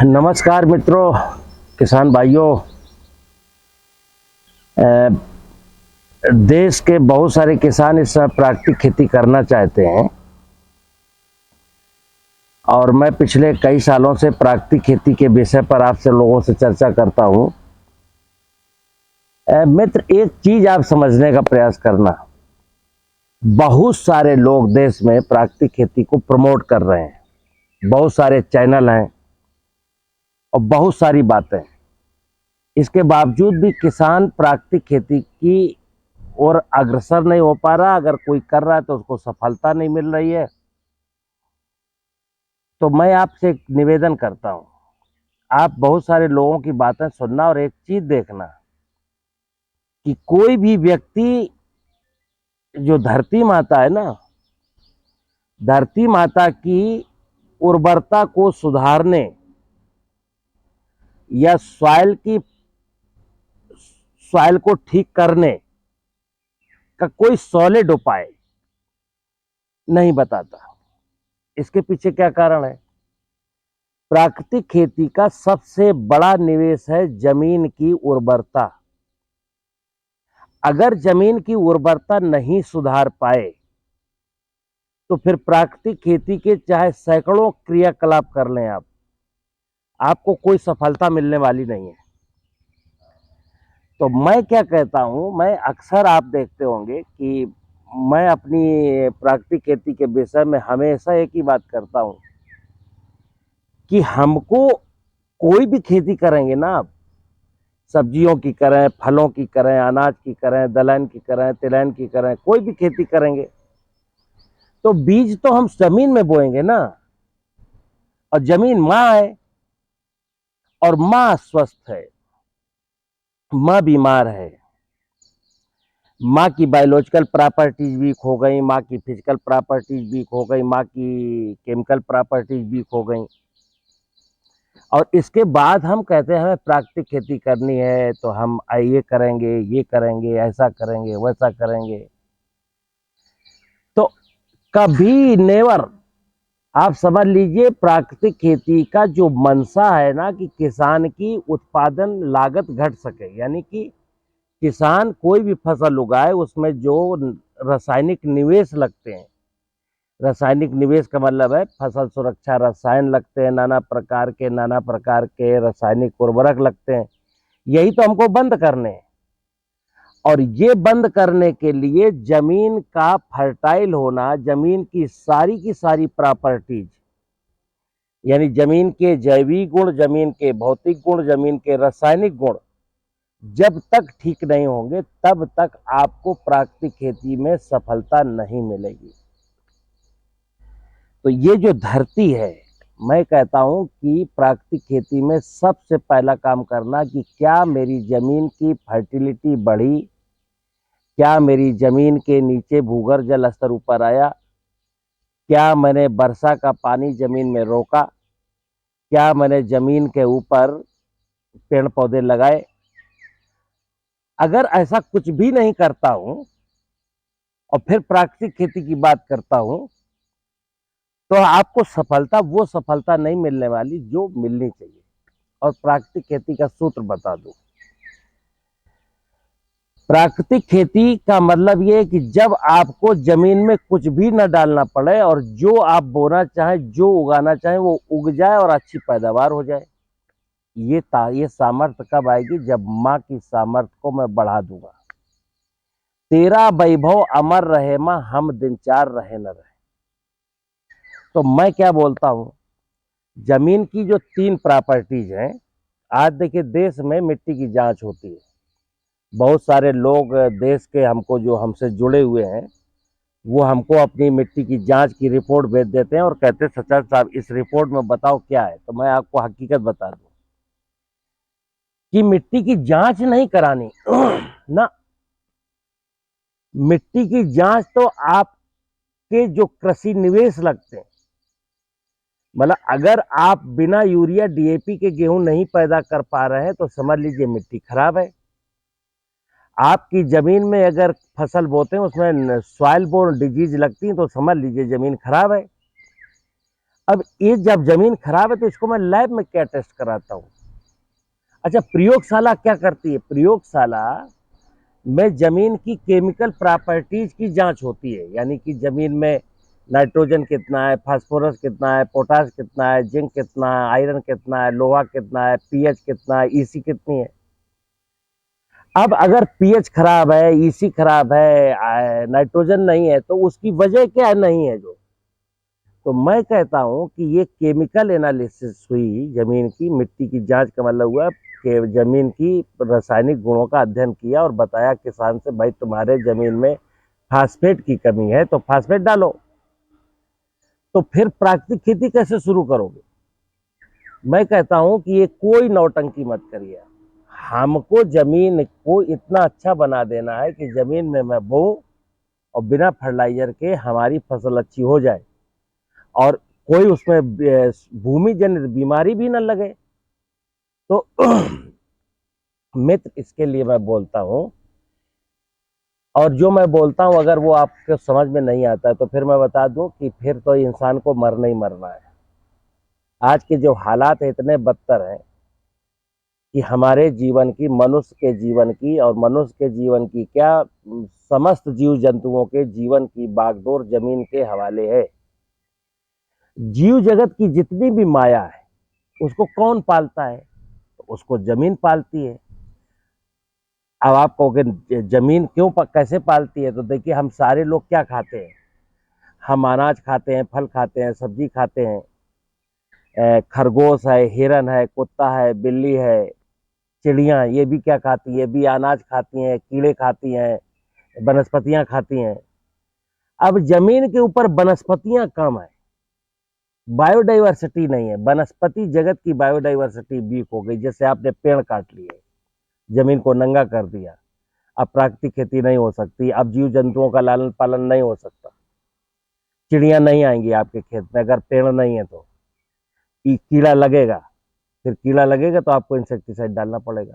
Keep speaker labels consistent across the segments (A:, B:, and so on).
A: नमस्कार मित्रों, किसान भाइयों। देश के बहुत सारे किसान इस समय प्राकृतिक खेती करना चाहते हैं और मैं पिछले कई सालों से प्राकृतिक खेती के विषय पर आपसे लोगों से चर्चा करता हूं। मित्र, एक चीज आप समझने का प्रयास करना, बहुत सारे लोग देश में प्राकृतिक खेती को प्रमोट कर रहे हैं, बहुत सारे चैनल हैं और बहुत सारी बातें। इसके बावजूद भी किसान प्राकृतिक खेती की ओर अग्रसर नहीं हो पा रहा। अगर कोई कर रहा है तो उसको सफलता नहीं मिल रही है। तो मैं आपसे एक निवेदन करता हूं, आप बहुत सारे लोगों की बातें सुनना और एक चीज देखना कि कोई भी व्यक्ति, जो धरती माता है ना, धरती माता की उर्वरता को सुधारने या सॉइल को ठीक करने का कोई सॉलिड उपाय नहीं बताता। इसके पीछे क्या कारण है? प्राकृतिक खेती का सबसे बड़ा निवेश है जमीन की उर्वरता। अगर जमीन की उर्वरता नहीं सुधार पाए तो फिर प्राकृतिक खेती के चाहे सैकड़ों क्रियाकलाप कर लें आपको कोई सफलता मिलने वाली नहीं है। तो मैं क्या कहता हूं, मैं अक्सर, आप देखते होंगे कि मैं अपनी प्राकृतिक खेती के विषय में हमेशा एक ही बात करता हूं कि हमको कोई भी खेती करेंगे ना, आप सब्जियों की करें, फलों की करें, अनाज की करें, दलहन की करें, तिलहन की करें, कोई भी खेती करेंगे तो बीज तो हम जमीन में बोएंगे ना। और जमीन माँ है और माँ अस्वस्थ है, माँ बीमार है, माँ की बायोलॉजिकल प्रॉपर्टीज वीक हो गई, माँ की फिजिकल प्रॉपर्टीज वीक हो गई, माँ की केमिकल प्रॉपर्टीज वीक हो गई। और इसके बाद हम कहते हैं हमें प्राकृतिक खेती करनी है तो हम ये करेंगे, ये करेंगे, ऐसा करेंगे, वैसा करेंगे। तो कभी नेवर, आप समझ लीजिए, प्राकृतिक खेती का जो मंशा है ना कि किसान की उत्पादन लागत घट सके, यानी कि किसान कोई भी फसल उगाए उसमें जो रासायनिक निवेश लगते हैं, रासायनिक निवेश का मतलब है फसल सुरक्षा रसायन लगते हैं, नाना प्रकार के रासायनिक उर्वरक लगते हैं। यही तो हमको बंद करने हैं। और ये बंद करने के लिए जमीन का फर्टाइल होना, जमीन की सारी प्रॉपर्टीज, यानी जमीन के जैविक गुण, जमीन के भौतिक गुण, जमीन के रासायनिक गुण जब तक ठीक नहीं होंगे तब तक आपको प्राकृतिक खेती में सफलता नहीं मिलेगी। तो ये जो धरती है, मैं कहता हूं कि प्राकृतिक खेती में सबसे पहला काम करना कि क्या मेरी जमीन की फर्टिलिटी बढ़ी, क्या मेरी जमीन के नीचे भूगर्भ जल स्तर ऊपर आया, क्या मैंने वर्षा का पानी जमीन में रोका, क्या मैंने जमीन के ऊपर पेड़ पौधे लगाए। अगर ऐसा कुछ भी नहीं करता हूं और फिर प्राकृतिक खेती की बात करता हूं तो आपको वो सफलता नहीं मिलने वाली जो मिलनी चाहिए। और प्राकृतिक खेती का सूत्र बता दूं, प्राकृतिक खेती का मतलब ये है कि जब आपको जमीन में कुछ भी न डालना पड़े और जो आप बोना चाहें, जो उगाना चाहें, वो उग जाए और अच्छी पैदावार हो जाए। ये सामर्थ्य कब आएगी? जब माँ की सामर्थ्य को मैं बढ़ा दूंगा। तेरा वैभव अमर रहे माँ, हम दिन चार रहे न रहे। तो मैं क्या बोलता हूं, जमीन की जो 3 प्रॉपर्टीज हैं, आज देखिए देश में मिट्टी की जांच होती है। बहुत सारे लोग देश के जो हमसे जुड़े हुए हैं, वो हमको अपनी मिट्टी की जांच की रिपोर्ट भेज देते हैं और कहते हैं सच्चा साहब इस रिपोर्ट में बताओ क्या है। तो मैं आपको हकीकत बता दूं कि मिट्टी की जांच नहीं करानी ना। मिट्टी की जांच तो आपके जो कृषि निवेश लगते हैं, मतलब अगर आप बिना यूरिया डीएपी के गेहूं नहीं पैदा कर पा रहे हैं तो समझ लीजिए मिट्टी खराब है। आपकी जमीन में अगर फसल बोते हैं उसमें सॉइल बोर्न डिजीज लगती है तो समझ लीजिए जमीन खराब है। अब ये जब जमीन खराब है तो इसको मैं लैब में क्या टेस्ट कराता हूँ? अच्छा, प्रयोगशाला क्या करती है? प्रयोगशाला में जमीन की केमिकल प्रॉपर्टीज की जांच होती है, यानी कि जमीन में नाइट्रोजन कितना है, फास्फोरस कितना है, पोटाश कितना है, जिंक कितना है, आयरन कितना है, लोहा कितना है, पीएच कितना है, ईसी कितनी है। अब अगर पीएच खराब है, ईसी खराब है, नाइट्रोजन नहीं है, तो उसकी वजह क्या नहीं है जो। तो मैं कहता हूं कि ये केमिकल एनालिसिस हुई जमीन की, मिट्टी की जांच का मतलब हुआ कि जमीन की रासायनिक गुणों का अध्ययन किया और बताया किसान से, भाई तुम्हारे जमीन में फास्फेट की कमी है तो फास्फेट डालो। तो फिर प्राकृतिक खेती कैसे शुरू करोगे? मैं कहता हूं कि ये कोई नौटंकी मत करिए। हमको जमीन को इतना अच्छा बना देना है कि जमीन में मैं बोऊं और बिना फर्टिलाइजर के हमारी फसल अच्छी हो जाए और कोई उसमें भूमि जनित बीमारी भी न लगे। तो मित्र, इसके लिए मैं बोलता हूं, और जो मैं बोलता हूं अगर वो आपके समझ में नहीं आता है तो फिर मैं बता दूं कि फिर तो इंसान को मरना ही मरना है। आज के जो हालात है इतने बदतर हैं कि हमारे जीवन की, मनुष्य के जीवन की, और मनुष्य के जीवन की क्या, समस्त जीव जंतुओं के जीवन की बागडोर जमीन के हवाले है। जीव जगत की जितनी भी माया है उसको कौन पालता है? तो उसको जमीन पालती है। अब आप कहोगे जमीन क्यों कैसे पालती है? तो देखिए, हम सारे लोग क्या खाते हैं? हम अनाज खाते हैं, फल खाते हैं, सब्जी खाते हैं, खरगोश है, हिरन है, कुत्ता है, बिल्ली है, चिड़िया, ये भी क्या खाती है? ये भी अनाज खाती हैं, कीड़े खाती हैं, वनस्पतियां खाती हैं। अब जमीन के ऊपर वनस्पतियां कम है, बायोडाइवर्सिटी नहीं है, वनस्पति जगत की बायोडाइवर्सिटी वीक हो गई। जैसे आपने पेड़ काट लिए, जमीन को नंगा कर दिया, अब प्राकृतिक खेती नहीं हो सकती, अब जीव जंतुओं का लालन पालन नहीं हो सकता, चिड़िया नहीं आएंगी आपके खेत में अगर पेड़ नहीं है तो। कीड़ा लगेगा, फिर कीड़ा लगेगा तो आपको इंसेक्टिसाइड डालना पड़ेगा।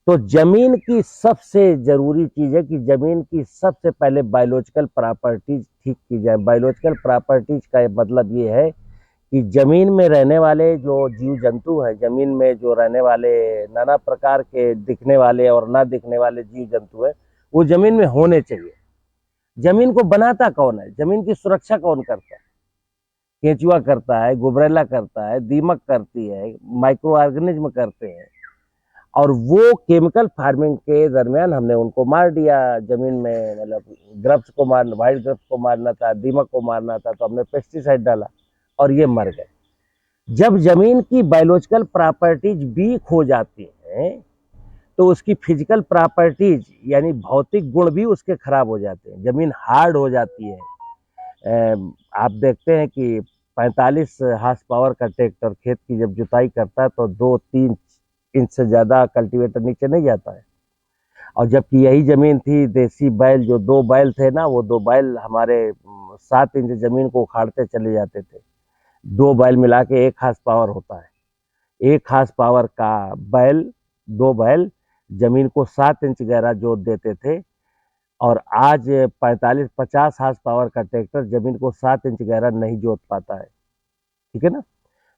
A: तो जमीन की सबसे जरूरी चीज है कि जमीन की सबसे पहले बायोलॉजिकल प्रॉपर्टीज ठीक की जाए। बायोलॉजिकल प्रॉपर्टीज का मतलब ये है कि जमीन में रहने वाले जो जीव जंतु हैं, जमीन में जो रहने वाले नाना प्रकार के दिखने वाले और ना दिखने वाले जीव जंतु हैं, वो जमीन में होने चाहिए। जमीन को बनाता कौन है? जमीन की सुरक्षा कौन करता है? केंचुआ करता है, गुबरैला करता है, दीमक करती है, माइक्रो ऑर्गेनिज्म करते हैं। और वो केमिकल फार्मिंग के दरमियान हमने उनको मार दिया जमीन में। मतलब ग्रब्स को मारना, वाइल्ड ग्रब्स को मारना था, दीमक को मारना था, तो हमने पेस्टिसाइड डाला और ये मर गए। जब जमीन की बायोलॉजिकल प्रॉपर्टीज वीक हो जाती हैं तो उसकी फिजिकल प्रॉपर्टीज यानी भौतिक गुण भी उसके खराब हो जाते हैं। जमीन हार्ड हो जाती है। आप देखते हैं कि 45 हार्स पावर का ट्रैक्टर खेत की जब जुताई करता है तो 2-3 इंच से ज़्यादा कल्टीवेटर नीचे नहीं जाता है। और जबकि यही ज़मीन थी, देसी बैल, जो 2 बैल थे ना, वो 2 बैल हमारे 7 इंच ज़मीन को उखाड़ते चले जाते थे। 2 बैल मिला के 1 हार्स पावर होता है। 1 हार्स पावर का बैल, 2 बैल ज़मीन को 7 इंच गहरा जोत देते थे। और आज 45-50 हार्स पावर का ट्रैक्टर जमीन को 7 इंच गहरा नहीं जोत पाता है। ठीक है ना?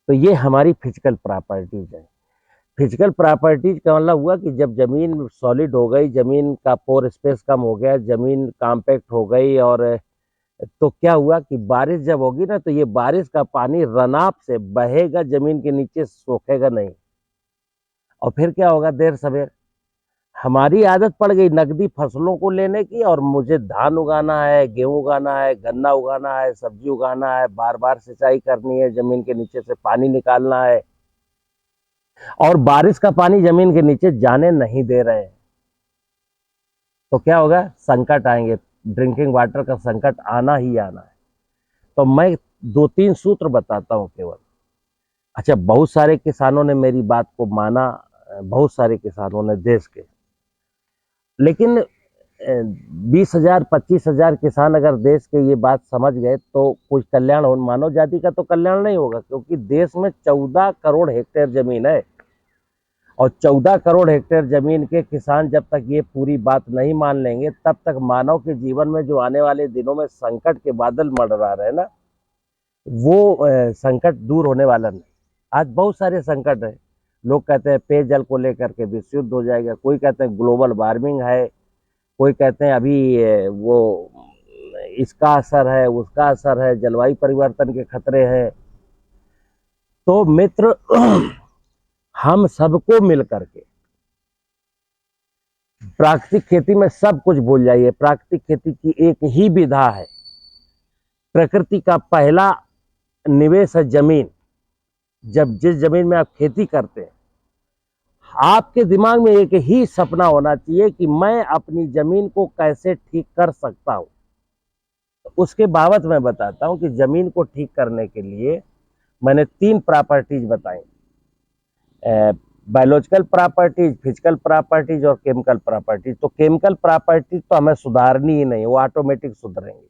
A: तो ये हमारी फिजिकल प्रॉपर्टीज है। फिजिकल प्रॉपर्टीज का मतलब हुआ कि जब जमीन सॉलिड हो गई, जमीन का पोर स्पेस कम हो गया, जमीन कॉम्पैक्ट हो गई, और तो क्या हुआ कि बारिश जब होगी ना तो ये बारिश का पानी रनाप से बहेगा, जमीन के नीचे सोखेगा नहीं। और फिर क्या होगा? देर सवेर हमारी आदत पड़ गई नकदी फसलों को लेने की, और मुझे धान उगाना है, गेहूं उगाना है, गन्ना उगाना है, सब्जी उगाना है, बार बार सिंचाई करनी है, जमीन के नीचे से पानी निकालना है, और बारिश का पानी जमीन के नीचे जाने नहीं दे रहे हैं। तो क्या होगा? संकट आएंगे, ड्रिंकिंग वाटर का संकट आना ही आना है। तो मैं 2-3 सूत्र बताता हूं केवल। अच्छा, बहुत सारे किसानों ने मेरी बात को माना, बहुत सारे किसानों ने देश के, लेकिन 20,000 25,000 किसान अगर देश के ये बात समझ गए तो कुछ कल्याण हो। मानव जाति का तो कल्याण नहीं होगा, क्योंकि देश में 14 करोड़ हेक्टेयर जमीन है, और 14 करोड़ हेक्टेयर जमीन के किसान जब तक ये पूरी बात नहीं मान लेंगे, तब तक मानव के जीवन में जो आने वाले दिनों में संकट के बादल मंडरा रहे ना, वो संकट दूर होने वाला नहीं। आज बहुत सारे संकट है। लोग कहते हैं पेयजल को लेकर के विश्व युद्ध हो जाएगा, कोई कहते हैं ग्लोबल वार्मिंग है, कोई कहते हैं अभी वो इसका असर है, उसका असर है, जलवायु परिवर्तन के खतरे हैं। तो मित्र हम सबको मिल करके प्राकृतिक खेती में सब कुछ भूल जाइए। प्राकृतिक खेती की एक ही विधा है। प्रकृति का पहला निवेश है जमीन। जब जिस जमीन में आप खेती करते हैं, आपके दिमाग में एक ही सपना होना चाहिए कि मैं अपनी जमीन को कैसे ठीक कर सकता हूं। उसके बाबत मैं बताता हूं कि जमीन को ठीक करने के लिए मैंने 3 प्रॉपर्टीज बताई, बायोलॉजिकल प्रॉपर्टीज, फिजिकल प्रॉपर्टीज और केमिकल प्रॉपर्टीज। तो केमिकल प्रॉपर्टीज तो हमें सुधारनी ही नहीं, वो ऑटोमेटिक सुधरेंगी।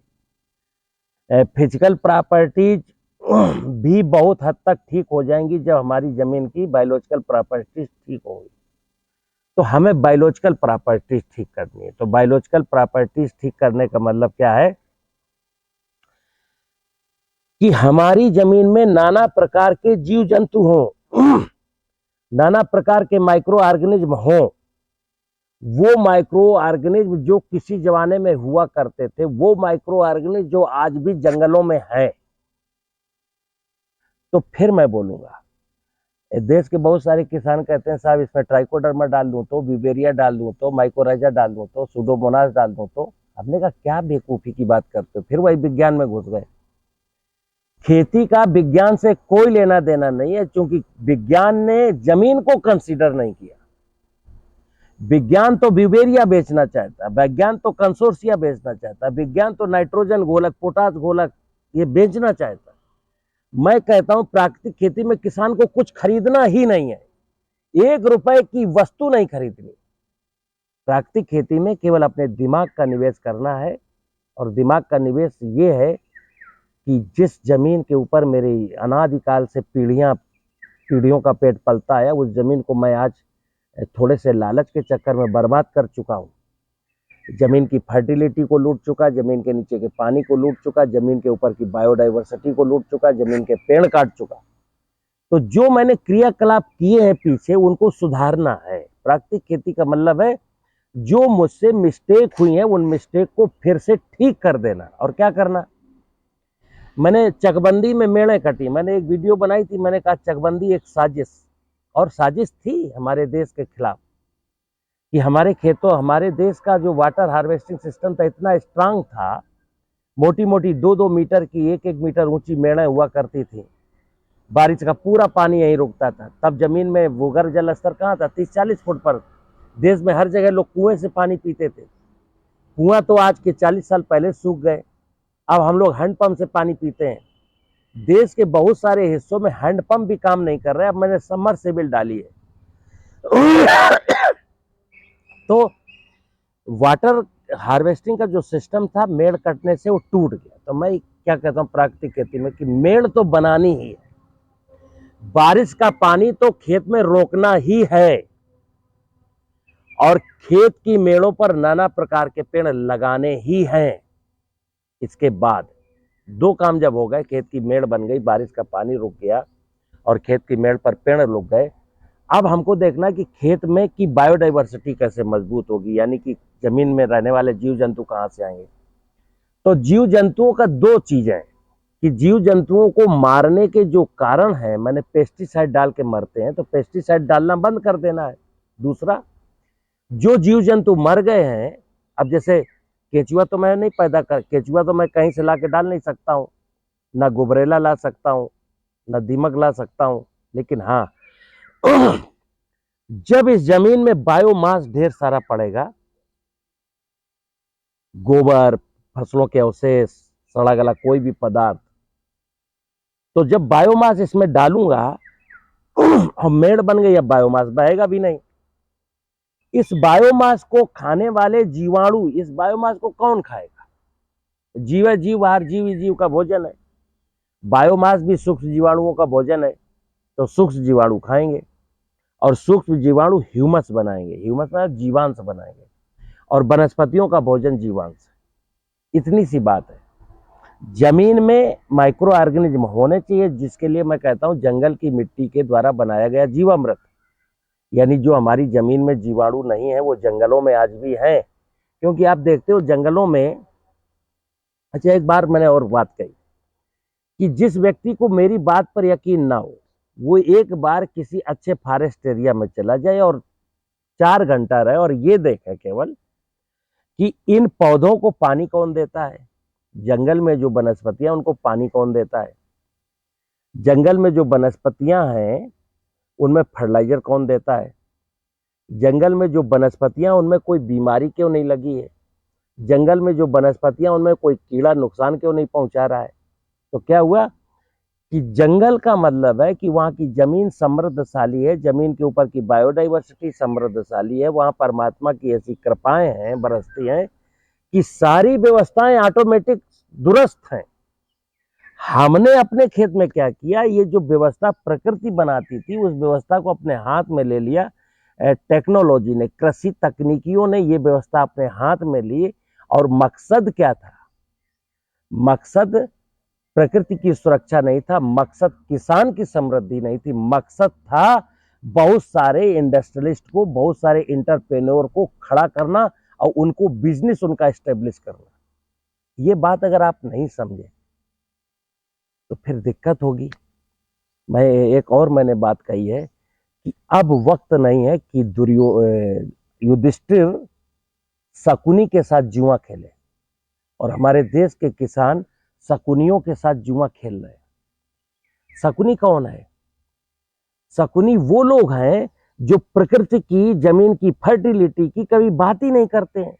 A: फिजिकल प्रॉपर्टीज भी बहुत हद तक ठीक हो जाएंगी जब हमारी जमीन की बायोलॉजिकल प्रॉपर्टीज ठीक होगी। तो हमें बायोलॉजिकल प्रॉपर्टीज ठीक करनी है। तो बायोलॉजिकल प्रॉपर्टीज ठीक करने का मतलब क्या है कि हमारी जमीन में नाना प्रकार के जीव जंतु हों, नाना प्रकार के माइक्रो ऑर्गेनिज्म हों। वो माइक्रो ऑर्गेनिज्म जो किसी जमाने में हुआ करते थे, वो माइक्रो ऑर्गेनिज्म जो आज भी जंगलों में हैं। तो फिर मैं बोलूंगा, देश के बहुत सारे किसान कहते हैं साहब इसमें ट्राइकोडर्मा डाल दूं तो, बिवेरिया डाल दूं तो, माइकोराइजा डाल दूं तो, सुडोमोनास डाल दूं तो। हमने कहा क्या बेवकूफी की बात करते हो, फिर वही विज्ञान में घुस गए। खेती का विज्ञान से कोई लेना देना नहीं है, क्योंकि विज्ञान ने जमीन को कंसीडर नहीं किया। विज्ञान तो बिवेरिया बेचना चाहता, विज्ञान तो कंसोर्सिया बेचना चाहता, विज्ञान तो नाइट्रोजन घोलक, पोटास घोलक ये बेचना चाहता। मैं कहता हूं प्राकृतिक खेती में किसान को कुछ खरीदना ही नहीं है, 1 रुपए की वस्तु नहीं खरीदनी। प्राकृतिक खेती में केवल अपने दिमाग का निवेश करना है। और दिमाग का निवेश ये है कि जिस जमीन के ऊपर मेरे अनादिकाल से पीढ़ियों का पेट पलता है, उस जमीन को मैं आज थोड़े से लालच के चक्कर में बर्बाद कर चुका हूं। जमीन की फर्टिलिटी को लूट चुका, जमीन के नीचे के पानी को लूट चुका, जमीन के ऊपर की बायोडाइवर्सिटी को लूट चुका, जमीन के पेड़ काट चुका। तो जो मैंने क्रियाकलाप किए हैं पीछे, उनको सुधारना है। प्राकृतिक खेती का मतलब है जो मुझसे मिस्टेक हुई है, उन मिस्टेक को फिर से ठीक कर देना। और क्या करना, मैंने चकबंदी में मेड़े कटी, मैंने एक वीडियो बनाई थी, मैंने कहा चकबंदी एक साजिश, और साजिश थी हमारे देश के खिलाफ कि हमारे खेतों, हमारे देश का जो वाटर हार्वेस्टिंग सिस्टम था इतना स्ट्रांग था, मोटी मोटी 2-2 मीटर की, 1-1 मीटर ऊंची मेड़े हुआ करती थी, बारिश का पूरा पानी यहीं रुकता था। तब जमीन में भूगर्भ जल स्तर कहाँ था, 30-40 फुट पर। देश में हर जगह लोग कुएं से पानी पीते थे। कुआं तो आज के 40 साल पहले सूख गए, अब हम लोग हैंडपंप से पानी पीते हैं। देश के बहुत सारे हिस्सों में हैंडपंप भी काम नहीं कर रहे, अब मैंने सबमर्सिबल डाली है। तो वाटर हार्वेस्टिंग का जो सिस्टम था, मेड़ कटने से वो टूट गया। तो मैं क्या कहता हूँ प्राकृतिक खेती में कि मेड़ तो बनानी ही है, बारिश का पानी तो खेत में रोकना ही है, और खेत की मेड़ों पर नाना प्रकार के पेड़ लगाने ही हैं। इसके बाद 2 काम जब हो गए, खेत की मेड़ बन गई, बारिश का पानी रुक गया और खेत की मेड़ पर पेड़ रुक गए, अब हमको देखना कि खेत में की बायोडाइवर्सिटी कैसे मजबूत होगी, यानी कि जमीन में रहने वाले जीव जंतु कहां से आएंगे। तो जीव जंतुओं का 2 चीजें हैं कि जीव जंतुओं को मारने के जो कारण है, मैंने पेस्टिसाइड डाल के मरते हैं, तो पेस्टिसाइड डालना बंद कर देना है। दूसरा, जो जीव जंतु मर गए हैं, अब जैसे केचुआ तो मैं नहीं पैदा कर, केचुआ तो मैं कहीं से ला के डाल नहीं सकता हूँ, ना गुबरेला ला सकता हूँ, ना दीमक ला सकता हूँ, लेकिन हाँ जब इस जमीन में बायोमास ढेर सारा पड़ेगा, गोबर, फसलों के अवशेष, सड़ा गला कोई भी पदार्थ, तो जब बायोमास इसमें डालूंगा और मेड़ बन गई, अब बायोमास बहेगा भी नहीं। इस बायोमास को खाने वाले जीवाणु, इस बायोमास को कौन खाएगा? जीव जीव आहार, जीव जीव का भोजन है। बायोमास भी सूक्ष्म जीवाणुओं का भोजन है, तो सूक्ष्म जीवाणु खाएंगे और सूक्ष्म जीवाणु ह्यूमस बनाएंगे, ह्यूमस मतलब जीवांश बनाएंगे, और वनस्पतियों का भोजन जीवांश। इतनी सी बात है। जमीन में माइक्रो ऑर्गेनिज्म होने चाहिए, जिसके लिए मैं कहता हूं जंगल की मिट्टी के द्वारा बनाया गया जीवामृत, यानी जो हमारी जमीन में जीवाणु नहीं है वो जंगलों में आज भी है। क्योंकि आप देखते हो जंगलों में, अच्छा एक बार मैंने और बात कही कि जिस व्यक्ति को मेरी बात पर यकीन ना हो, वो एक बार किसी अच्छे फॉरेस्ट एरिया में चला जाए और 4 घंटा रहे और ये देखे केवल कि इन पौधों को पानी कौन देता है, जंगल में जो वनस्पतियां उनको पानी कौन देता है, जंगल में जो वनस्पतियां हैं उनमें फर्टिलाइजर कौन देता है, जंगल में जो वनस्पतियां उनमें कोई बीमारी क्यों नहीं लगी है, जंगल में जो वनस्पतियां उनमें कोई कीड़ा नुकसान क्यों नहीं पहुंचा रहा है। तो क्या हुआ कि जंगल का मतलब है कि वहां की जमीन समृद्धशाली है, जमीन के ऊपर की बायोडाइवर्सिटी समृद्धशाली है, वहां परमात्मा की ऐसी कृपाएं हैं, बरसती हैं कि सारी व्यवस्थाएं ऑटोमेटिक दुरुस्त हैं। हमने अपने खेत में क्या किया, ये जो व्यवस्था प्रकृति बनाती थी उस व्यवस्था को अपने हाथ में ले लिया। टेक्नोलॉजी ने, कृषि तकनीकियों ने ये व्यवस्था अपने हाथ में ली और मकसद क्या था, मकसद प्रकृति की सुरक्षा नहीं था, मकसद किसान की समृद्धि नहीं थी, मकसद था बहुत सारे इंडस्ट्रियलिस्ट को, बहुत सारे इंटरप्रेन्योर को खड़ा करना और उनको बिजनेस उनका एस्टेब्लिश करना। ये बात अगर आप नहीं समझे तो फिर दिक्कत होगी। मैंने बात कही है कि अब वक्त नहीं है कि युधिष्ठिर शकुनी के साथ जुआ खेले और हमारे देश के किसान शकुनियों के साथ जुआ खेल रहे हैं। शकुनी कौन है? शकुनी वो लोग हैं जो प्रकृति की, जमीन की फर्टिलिटी की कभी बात ही नहीं करते हैं।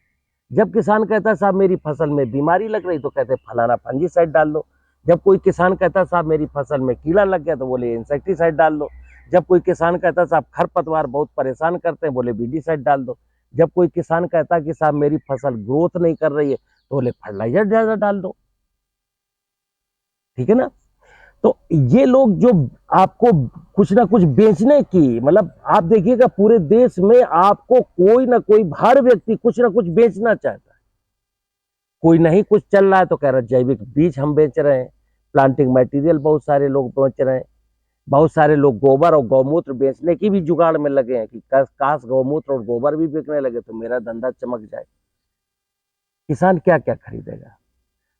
A: जब किसान कहता है साहब मेरी फसल में बीमारी लग रही तो कहते हैं फलाना फंजीसाइड डाल दो। जब कोई किसान कहता है साहब मेरी फसल में कीड़ा लग गया तो बोले इंसेक्टिसाइड डाल दो। जब कोई किसान कहता है साहब खरपतवार बहुत परेशान करते हैं, बोले बीडीसाइड डाल दो। जब कोई किसान कहता है कि साहब मेरी फसल ग्रोथ नहीं कर रही है तो बोले फर्टिलाइजर ज्यादा डाल दो। ठीक है ना? तो ये लोग जो आपको कुछ ना कुछ बेचने की, मतलब आप देखिएगा पूरे देश में आपको कोई ना कोई, हर व्यक्ति कुछ ना कुछ बेचना चाहता है। कोई नहीं कुछ चल रहा है तो कह रहा है जैविक बीज हम बेच रहे हैं, प्लांटिंग मटेरियल बहुत सारे लोग बेच रहे हैं, बहुत सारे लोग गोबर और गौमूत्र बेचने की भी जुगाड़ में लगे हैं कि काश गौमूत्र और गोबर भी बिकने लगे तो मेरा धंधा चमक जाए। किसान क्या क्या खरीदेगा?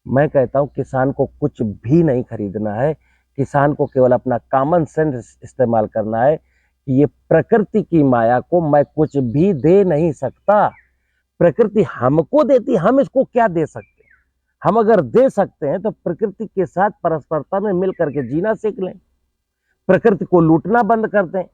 A: मैं कहता हूं किसान को कुछ भी नहीं खरीदना है, किसान को केवल अपना कॉमन सेंस इस्तेमाल करना है कि ये प्रकृति की माया को मैं कुछ भी दे नहीं सकता। प्रकृति हमको देती, हम इसको क्या दे सकते हैं? हम अगर दे सकते हैं तो प्रकृति के साथ परस्परता में मिल करके जीना सीख लें, प्रकृति को लूटना बंद कर दें,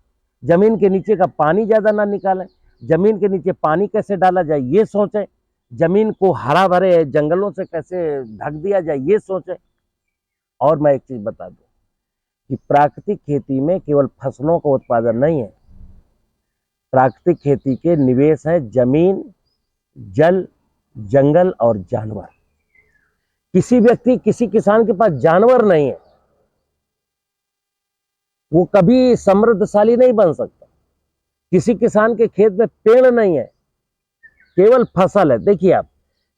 A: जमीन के नीचे का पानी ज्यादा ना निकालें, जमीन के नीचे पानी कैसे डाला जाए ये सोचें, जमीन को हरा भरे जंगलों से कैसे ढक दिया जाए ये सोचें। और मैं एक चीज बता दूं कि प्राकृतिक खेती में केवल फसलों का उत्पादन नहीं है, प्राकृतिक खेती के निवेश है जमीन, जल, जंगल और जानवर। किसी व्यक्ति, किसी किसान के पास जानवर नहीं है वो कभी समृद्धशाली नहीं बन सकता। किसी किसान के खेत में पेड़ नहीं है, केवल फसल है। देखिए आप,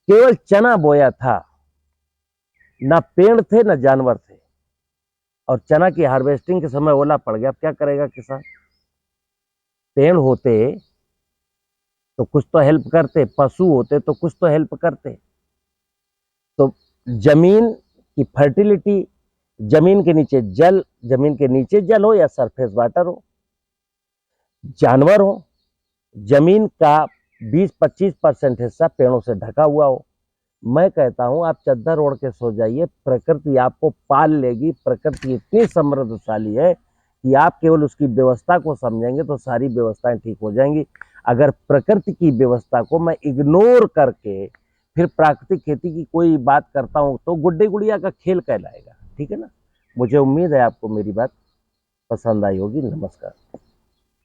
A: केवल चना बोया था, ना पेड़ थे ना जानवर थे, और चना की हार्वेस्टिंग के समय ओला पड़ गया, अब क्या करेगा किसान? पेड़ होते तो कुछ तो हेल्प करते, पशु होते तो कुछ तो हेल्प करते। तो जमीन की फर्टिलिटी, जमीन के नीचे जल, जमीन के नीचे जल हो या सरफेस वाटर हो, जानवर हो, जमीन का 20-25% हिस्सा पेड़ों से ढका हुआ हो। मैं कहता हूं आप चद्दर ओढ़ के सो जाइए, प्रकृति आपको पाल लेगी। प्रकृति इतनी समृद्धशाली है कि आप केवल उसकी व्यवस्था को समझेंगे तो सारी व्यवस्थाएं ठीक हो जाएंगी। अगर प्रकृति की व्यवस्था को मैं इग्नोर करके फिर प्राकृतिक खेती की कोई बात करता हूं तो गुड्डे गुड़िया का खेल कहलाएगा। ठीक है ना? मुझे उम्मीद है आपको मेरी बात पसंद आई होगी। नमस्कार।